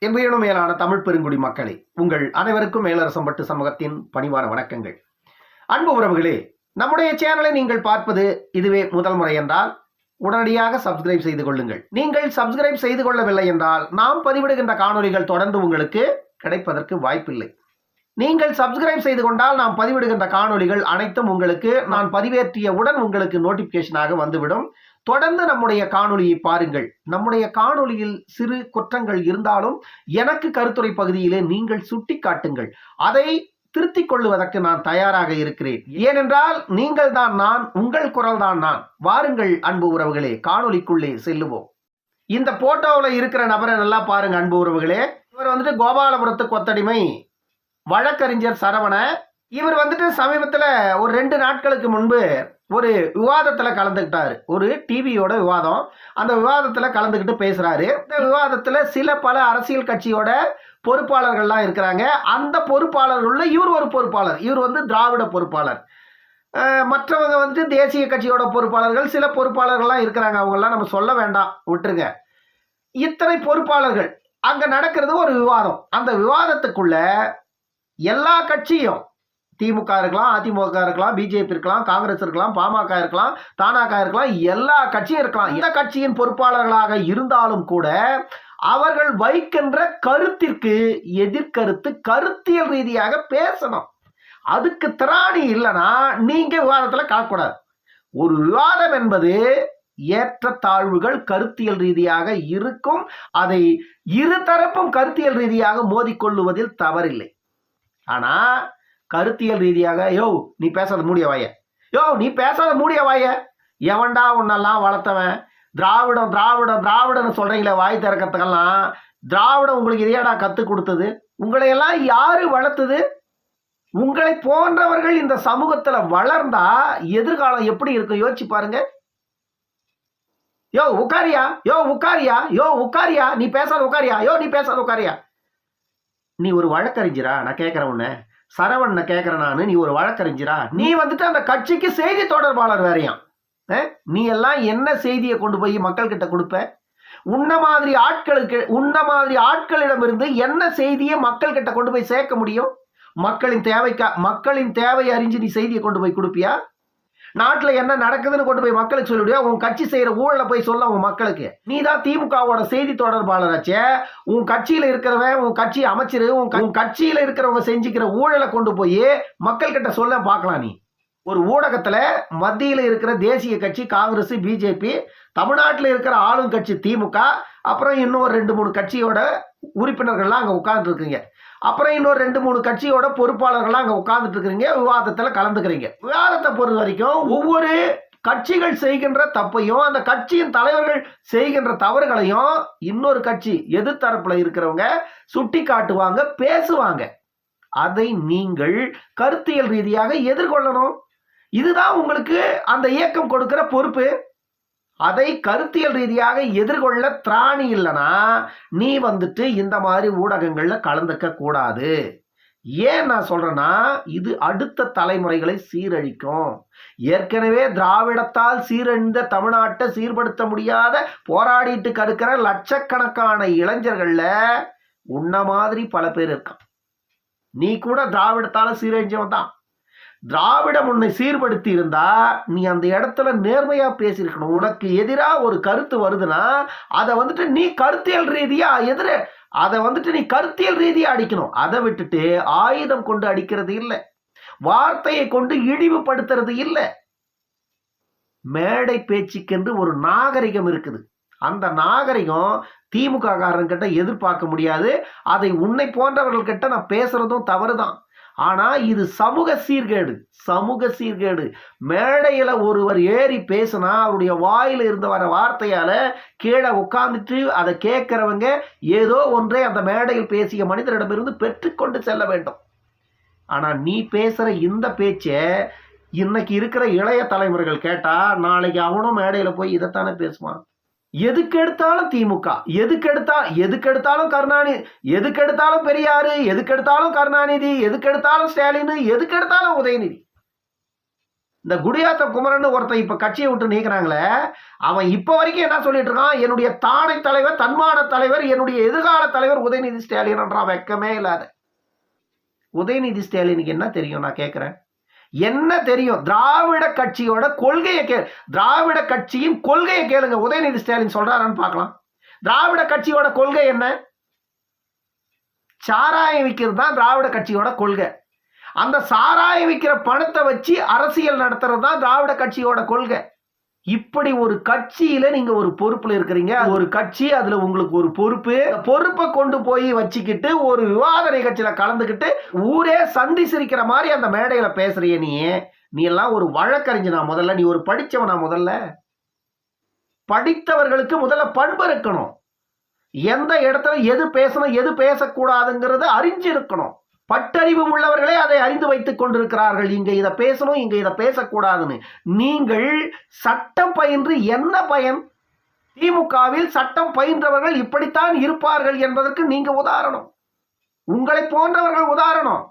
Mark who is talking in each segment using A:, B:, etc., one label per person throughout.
A: என்பையினும் மேலான தமிழ் பெருங்குடி மக்களே, உங்கள் அனைவருக்கும் மேலரசம்பட்டு சமூகத்தின் பணிவான வணக்கங்கள். அன்பு உறவுகளே, நம்முடைய சேனலை நீங்கள் பார்ப்பது இதுவே முதல் முறை என்றால் உடனடியாக சப்ஸ்கிரைப் செய்து கொள்ளுங்கள். நீங்கள் சப்ஸ்கிரைப் செய்து கொள்ளவில்லை என்றால் நாம் பதிவிடுகின்ற காணொலிகள் தொடர்ந்து உங்களுக்கு கிடைப்பதற்கு வாய்ப்பில்லை. நீங்கள் சப்ஸ்கிரைப் செய்து கொண்டால் நாம் பதிவிடுகின்ற காணொலிகள் அனைத்தும் உங்களுக்கு நான் பதிவேற்றியவுடன் உங்களுக்கு நோட்டிபிகேஷனாக வந்துவிடும். தொடர்ந்து நம்முடைய காணொலியை பாருங்கள். நம்முடைய காணொலியில் சிறு குற்றங்கள் இருந்தாலும் எனக்கு கருத்துரை பகுதியிலே நீங்கள் சுட்டி காட்டுங்கள். அதை திருத்திக் கொள்வதற்கு நான் தயாராக இருக்கிறேன். ஏனென்றால் நீங்கள் தான் நான், உங்கள் குரல் தான் நான். வாருங்கள் அன்பு உறவுகளே, காணொலிக்குள்ளே செல்லுவோம். இந்த போட்டோவில் இருக்கிற நபரை நல்லா பாருங்க அன்பு உறவுகளே. இவர் வந்துட்டு கோபாலபுரத்து கொத்தடிமை வழக்கறிஞர் சரவண. இவர் வந்துட்டு சமீபத்தில் ஒரு 2 நாட்களுக்கு முன்பு ஒரு விவாதத்தில் கலந்துக்கிட்டாரு. ஒரு டிவியோட விவாதம். அந்த விவாதத்தில் கலந்துக்கிட்டு பேசுறாரு. இந்த விவாதத்தில் பல அரசியல் கட்சியோட பொறுப்பாளர்கள்லாம் இருக்கிறாங்க. அந்த பொறுப்பாளர்கள் இவர் ஒரு பொறுப்பாளர். இவர் வந்து திராவிட பொறுப்பாளர். மற்றவங்க வந்துட்டு தேசிய கட்சியோட பொறுப்பாளர்கள், சில பொறுப்பாளர்கள்லாம் இருக்கிறாங்க. அவங்கெல்லாம் நம்ம சொல்ல வேண்டாம், விட்டுருங்க. இத்தனை பொறுப்பாளர்கள் அங்க நடக்கிறது ஒரு விவாதம். அந்த விவாதத்துக்குள்ள எல்லா கட்சியும், திமுக இருக்கலாம், அதிமுக இருக்கலாம், பிஜேபி இருக்கலாம், காங்கிரஸ் இருக்கலாம், பாமக இருக்கலாம், தானாக இருக்கலாம், எல்லா கட்சியும் இருக்கலாம். இந்த கட்சியின் பொறுப்பாளர்களாக இருந்தாலும் கூட அவர்கள் வைக்கின்ற கருத்திற்கு எதிர்கருத்து கருத்தியல் ரீதியாக பேசணும். அதுக்கு திராணி இல்லைன்னா நீங்க விவாதத்தில் கலக்கூடாது. ஒரு விவாதம் என்பது ஏற்றத்தாழ்வுகள் கருத்தியல் ரீதியாக இருக்கும். அதை இருதரப்பும் கருத்தியல் ரீதியாக மோதிக்கொள்ளுவதில் தவறில்லை. ஆனா கருத்தியல் ரீதியாக நீ பேசாத மூடிய வாய, நீ பேசாத மூடிய வாய, எவன்டா உன்னெல்லாம் வளர்த்தவன், திராவிடம் திராவிடம் திராவிடன்னு சொல்றீங்களே வாய் திறக்கிறதுக்கெல்லாம், திராவிடம் உங்களுக்கு இதையாடா கற்றுக் கொடுத்தது? உங்களையெல்லாம் யாரு வளர்த்தது? உங்களை போன்றவர்கள் இந்த சமூகத்துல வளர்ந்தா எதிர்காலம் எப்படி இருக்கும் யோசிச்சு பாருங்க. உக்காரியா, உக்காரியா, உக்காரியா, நீ பேசாத உக்காரியா, நீ பேசாத உக்காரியா. நீ ஒரு வழக்கறிஞரா? நான் கேட்கிறேன் உன்ன, சரவணனை கேட்கிறேன் நான். நீ ஒரு வழக்கறிஞரா? நீ வந்துட்டு அந்த கட்சிக்கு செய்தி தொடர்பாளர் வேறையாம். நீ எல்லாம் என்ன செய்தியை கொண்டு போய் மக்கள் கிட்ட கொடுப்ப? உன்ன மாதிரி ஆட்களிடமிருந்து என்ன செய்தியை மக்கள் கிட்ட கொண்டு போய் சேர்க்க முடியும்? மக்களின் தேவை அறிஞ்சு நீ செய்தியை கொண்டு போய் கொடுப்பியா? நாட்டில் என்ன நடக்குதுன்னு கொண்டு போய் மக்களுக்கு சொல்லிவிடியா? உன் கட்சி செய்யற ஊழலை போய் சொல்ல உன் மக்களுக்கு. நீ தான் திமுகவோட செய்தி தொடர்பாளராச்சே. உன் கட்சியில இருக்கிறவன், உன் கட்சி அமைச்சர், உன் கட்சியில இருக்கிறவங்க செஞ்சுக்கிற ஊழலை கொண்டு போய் மக்கள் கிட்ட சொல்ல பார்க்கலாம். நீ ஒரு ஊடகத்துல மத்தியில இருக்கிற தேசிய கட்சி காங்கிரஸ், பிஜேபி, தமிழ்நாட்டில் இருக்கிற ஆளும் கட்சி திமுக, அப்புறம் இன்னும் 2-3 கட்சியோட உறுப்பினர்கள்லாம் அங்க உட்கார்ந்து இருக்குங்க. அப்புறம் இன்னொரு 2-3 கட்சியோட பொறுப்பாளர்கள்லாம் அங்க உட்கார்ந்துட்டு இருக்கிறீங்க, விவாதத்துல கலந்துக்கிறீங்க. விவாதத்தை பொறுத்த வரைக்கும் ஒவ்வொரு கட்சிகள் செய்கின்ற தப்பையும், அந்த கட்சியின் தலைவர்கள் செய்கின்ற தவறுகளையும் இன்னொரு கட்சி எதிர்த்தரப்புல இருக்கிறவங்க சுட்டி காட்டுவாங்க, பேசுவாங்க. அதை நீங்கள் கருத்தியல் ரீதியாக எதிர்கொள்ளணும். இதுதான் உங்களுக்கு அந்த இயக்கம் கொடுக்கிற பொறுப்பு. அதை கருத்தியல் ரீதியாக எதிர்கொள்ள திராணி இல்லைன்னா நீ வந்துட்டு இந்த மாதிரி ஊடகங்கள்ல கலந்துக்க கூடாது. ஏன் நான் சொல்றேன்னா, இது அடுத்த தலைமுறைகளை சீரழிக்கும். ஏற்கனவே திராவிடத்தால் சீரழிந்த தமிழ்நாட்டை சீர்படுத்த முடியாத போராடிட்டு கடுக்கிற லட்சக்கணக்கான இளைஞர்கள்ல உன்ன மாதிரி பல பேர் இருக்கான். நீ கூட திராவிடத்தால சீரழிஞ்சவன் தான். திராவிடம் உன்னை சீர்படுத்தி இருந்தா நீ அந்த இடத்துல நேர்மையா பேசியிருக்கணும். உனக்கு எதிராக ஒரு கருத்து வருதுன்னா அதை வந்துட்டு நீ கருத்தியல் ரீதியா நீ கருத்தியல் ரீதியா அடிக்கணும். அதை விட்டுட்டு ஆயுதம் கொண்டு அடிக்கிறது இல்லை, வார்த்தையை கொண்டு இழிவுபடுத்துறது இல்லை. மேடை பேச்சுக்கென்று ஒரு நாகரிகம் இருக்குது. அந்த நாகரிகம் திமுக காரங்கிட்ட எதிர்பார்க்க முடியாது. அதை உன்னை போன்றவர்கள் கிட்ட நான் பேசுறதும் தவறுதான். ஆனா இது சமூக சீர்கேடு. மேடையில ஒருவர் ஏறி பேசினா அவருடைய வாயில இருந்து வர வார்த்தையால கீழே உட்கார்ந்துட்டு அதை கேட்கிறவங்க ஏதோ ஒன்றை அந்த மேடையில் பேசிய மனிதரிடமிருந்து பெற்றுக்கொண்டு செல்ல வேண்டும். ஆனா நீ பேசுற இந்த பேச்சை இன்னைக்கு இருக்கிற இளைய தலைமுறைகள் கேட்டா நாளைக்கு அவனும் மேடையில போய் இதைத்தானே பேசுவான். எதுக்கு எடுத்தாலும் திமுக, எதுக்கு எடுத்தாலும் கருணாநிதி, எதுக்கு எடுத்தாலும் பெரியாரு, எதுக்கு எடுத்தாலும் கருணாநிதி, எதுக்கு எடுத்தாலும் ஸ்டாலின், எதுக்கு எடுத்தாலும் உதயநிதி. இந்த குடியாத்த குமரன் ஒருத்தன் இப்ப கட்சியை விட்டு நீக்கிறாங்களே, அவன் இப்ப வரைக்கும் என்ன சொல்லிட்டு இருக்கான்? என்னுடைய தானை தலைவர், தன்மான தலைவர், என்னுடைய எதிர்கால தலைவர் உதயநிதி ஸ்டாலின் என்றான். வெக்கமே இல்லாத உதயநிதி ஸ்டாலினுக்கு என்ன தெரியும்? நான் கேட்கிறேன், என்ன தெரியும்? திராவிட கட்சியோட கொள்கையை திராவிட கட்சியின் கொள்கையை கேளுங்க. உதயநிதி ஸ்டாலின் சொல்றாரான்னு பார்க்கலாம். திராவிட கட்சியோட கொள்கை என்ன? சாராயம் விற்கிறது தான் திராவிட கட்சியோட கொள்கை. அந்த சாராயம் விற்கிற பணத்தை வச்சு அரசியல் நடத்துறது தான் திராவிட கட்சியோட கொள்கை. இப்படி ஒரு கட்சியில நீங்க ஒரு பொறுப்புல இருக்கிறீங்க. ஒரு கட்சி, அதுல உங்களுக்கு ஒரு பொறுப்பை கொண்டு போய் வச்சுக்கிட்டு ஒரு விவாத நிகழ்ச்சியில கலந்துக்கிட்டு ஊரே சந்தி சிரிக்கிற மாதிரி அந்த மேடையில பேசுறிய நீ எல்லாம் ஒரு வழக்கறிஞனா? முதல்ல நீ ஒரு படிச்சவனா? முதல்ல படித்தவர்களுக்கு முதல்ல பண்பு இருக்கணும். எந்த இடத்துல எது பேசணும் எது பேசக்கூடாதுங்கிறத அறிஞ்சிருக்கணும். பட்டறிவு உள்ளவர்களே அதை அறிந்து வைத்துக் கொண்டிருக்கிறார்கள். இங்க இதை பேசணும், இங்க இதை பேசக்கூடாதுன்னு. நீங்கள் சட்டம் பயின்று என்ன பயன்? திமுகவில் சட்டம் பயின்றவர்கள் இப்படித்தான் இருப்பார்கள் என்பதற்கு நீங்க உதாரணம். உங்களை போன்றவர்கள் உதாரணம்.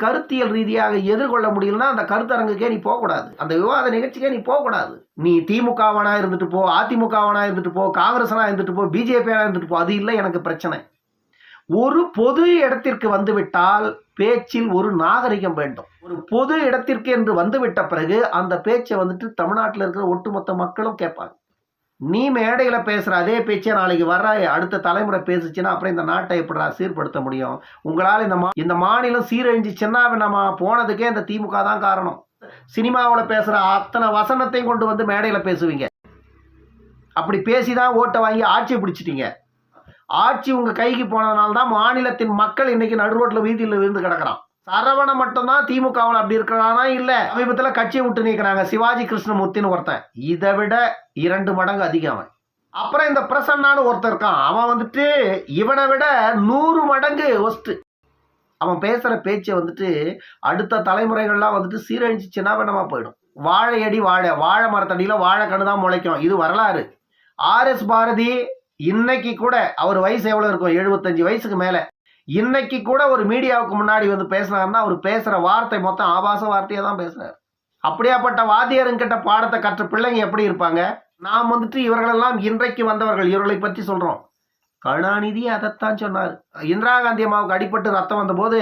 A: கருத்தியல் ரீதியாக எதிர்கொள்ள முடியலன்னா அந்த கருத்தரங்குக்கே நீ போகக்கூடாது, அந்த விவாத நிகழ்ச்சிக்கே நீ போகக்கூடாது. நீ திமுகவனா இருந்துட்டு போ, அதிமுகவனா இருந்துட்டு போ, காங்கிரஸனா இருந்துட்டு போ, பிஜேபியா இருந்துட்டு போ, அது இல்லை எனக்கு பிரச்சனை. ஒரு பொது இடத்திற்கு வந்துவிட்டால் பேச்சில் ஒரு நாகரிகம் வேண்டும். ஒரு பொது இடத்திற்கு என்று வந்துவிட்ட பிறகு அந்த பேச்சை தமிழ்நாட்டில் இருக்கிற ஒட்டுமொத்த மக்களும் கேட்பாங்க. நீ மேடையில பேசுற அதே பேச்சை நாளைக்கு வர்ற அடுத்த தலைமுறை பேசுச்சுன்னா அப்புறம் இந்த நாட்டை எப்படிடா சீர்படுத்த முடியும்? உங்களால் இந்த மாநிலம் சீரழிஞ்சிச்சுன்னா நம்ம போனதுக்கே இந்த திமுக தான் காரணம். சினிமாவில் பேசுற அத்தனை வசனத்தையும் கொண்டு மேடையில பேசுவீங்க. அப்படி பேசிதான் ஓட்டை வாங்கி ஆட்சி பிடிச்சிட்டீங்க. ஆட்சி உங்க கைக்கு போனதுனால தான் மாநிலத்தின் மக்கள் இன்னைக்கு நடுரோட்ல வீதியில் விழுந்து கிடக்கிறான். சரவண மட்டும்தான் திமுகவில் அப்படி இருக்கிறானா? இல்ல, சமீபத்தில் கட்சியை விட்டு நீக்கிறாங்க. சிவாஜி கிருஷ்ணமூர்த்தின்னு ஒருத்தன், இதை விட 2 மடங்கு அதிகம் அவன். அப்புறம் இந்த பிரசன்னான்னு ஒருத்தர் இருக்கான், அவன் இவனை விட 100 மடங்கு ஒஸ்ட். அவன் பேசுற பேச்சை அடுத்த தலைமுறைகள்லாம் சீரழிஞ்சு சின்னாபனமா போயிடும். வாழையடி வாழை மரத்தடியில வாழைக்கண்ணு தான் முளைக்கும். இது வரலாறு. RS பாரதி இன்னைக்கு கூட, அவர் வயசு எவ்வளவு இருக்கும்? 75 வயசுக்கு மேல. இன்னைக்கு கூட ஒரு மீடியாவுக்கு முன்னாடி பேசினாருன்னா அவர் பேசுற வார்த்தை மொத்தம் ஆபாச வார்த்தையா தான் பேசுறாரு. அப்படியாப்பட்ட வாத்தியாருங்கிட்ட பாடத்தை கற்ற பிள்ளைங்க எப்படி இருப்பாங்க? நாம் இவர்களெல்லாம் இன்றைக்கு வந்தவர்கள், இவர்களை பற்றி சொல்றோம். கருணாநிதி அதைத்தான் சொன்னார். இந்திரா காந்தி அம்மாவுக்கு அடிபட்டு ரத்தம் வந்த போது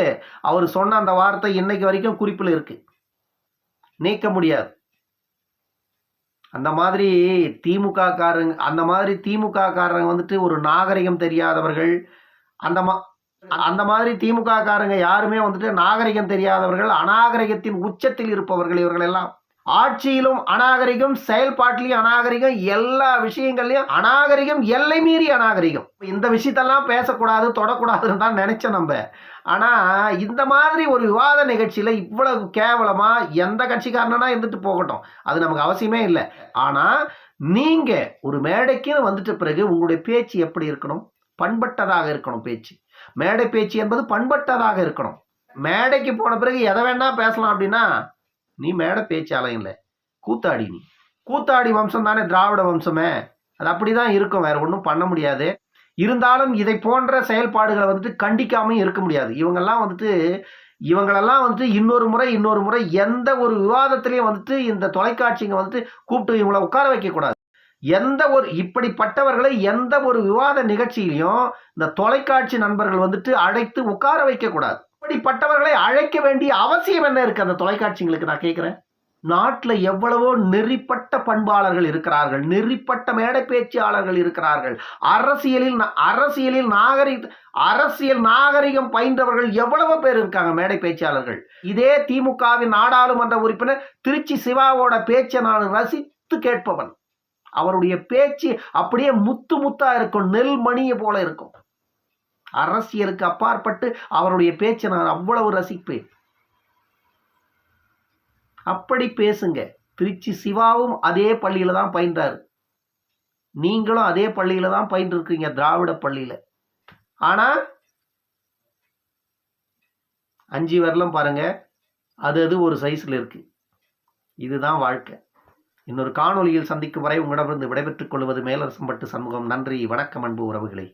A: அவர் சொன்ன அந்த வார்த்தை இன்னைக்கு வரைக்கும் குறிப்பில் இருக்கு, நீக்க முடியாது. அந்த மாதிரி திமுக காரங்க ஒரு நாகரிகம் தெரியாதவர்கள். அந்த மாதிரி திமுக காரங்க யாருமே நாகரிகம் தெரியாதவர்கள், அநாகரிகத்தின் உச்சத்தில் இருப்பவர்கள். இவர்கள் எல்லாம் ஆட்சியிலும் அநாகரிகம், செயல்பாட்டிலையும் அநாகரிகம், எல்லா விஷயங்கள்லயும் அநாகரிகம், எல்லை மீறி அநாகரிகம். இந்த விஷயத்தெல்லாம் பேசக்கூடாது, தொடக்கூடாதுன்னு தான் நினைச்சோம் நம்ம. ஆனா இந்த மாதிரி ஒரு விவாத நிகழ்ச்சியில இவ்வளவு கேவலமா எந்த கட்சிக்காரனா இருந்துட்டு போகட்டும், அது நமக்கு அவசியமே இல்லை. ஆனா நீங்க ஒரு மேடைக்குன்னு வந்துட்ட பிறகு உங்களுடைய பேச்சு எப்படி இருக்கணும்? பண்பட்டதாக இருக்கணும் பேச்சு. மேடை பேச்சு என்பது பண்பட்டதாக இருக்கணும். மேடைக்கு போன பிறகு எதை வேணா பேசலாம் அப்படின்னா நீ மேடை பேச்சாலையும் இல்லை, கூத்தாடி. நீ கூத்தாடி வம்சம் தானே திராவிட வம்சமே, அது அப்படிதான் இருக்கும், வேற ஒன்றும் பண்ண முடியாது. இருந்தாலும் இதை போன்ற செயல்பாடுகளை கண்டிக்காமையும் இருக்க முடியாது. இவங்களெல்லாம் இன்னொரு முறை எந்த ஒரு விவாதத்திலையும் இந்த தொலைக்காட்சிங்க கூப்பிட்டு இவங்களை உட்கார வைக்க கூடாது. இப்படிப்பட்டவர்களை எந்த ஒரு விவாத நிகழ்ச்சியிலையும் இந்த தொலைக்காட்சி நண்பர்கள் அழைத்து உட்கார வைக்க கூடாது. இப்படிப்பட்டவர்களை அழைக்க வேண்டிய அவசியம் என்ன இருக்கு அந்த தொலைக்காட்சிங்களுக்கு? நான் கேட்கிறேன். நாட்டில் எவ்வளவோ நெறிப்பட்ட பண்பாளர்கள் இருக்கிறார்கள், நெறிப்பட்ட மேடை பேச்சாளர்கள் இருக்கிறார்கள். அரசியல் நாகரிகம் பயின்றவர்கள் எவ்வளவோ பேர் இருக்காங்க, மேடை பேச்சாளர்கள். இதே திமுகவின் நாடாளுமன்ற உறுப்பினர் திருச்சி சிவாவோட பேச்சை நான் ரசித்து கேட்பவன். அவருடைய பேச்சு அப்படியே முத்து முத்தா இருக்கும், நெல் மணியை போல இருக்கும். அரசியலுக்கு அப்பாற்பட்டு அவருடைய பேச்சை நான் அவ்வளவு ரசிப்பேன். அப்படி பேசுங்க. திருச்சி சிவாவும் அதே பள்ளியில தான் பயின்றாரு, நீங்களும் அதே பள்ளியில தான் பயின்று இருக்கீங்க, திராவிட பள்ளியில. ஆனா 5 விரலும் பாருங்க, அது ஒரு சைஸ்ல இருக்கு. இதுதான் வாழ்க்கை. இன்னொரு காணொலியில் சந்திக்கும் வரை உங்களிடமிருந்து விடைபெற்றுக் கொள்வது மேலரசம்பட்டு சண்முகம். நன்றி, வணக்கம் அன்பு உறவுகளே.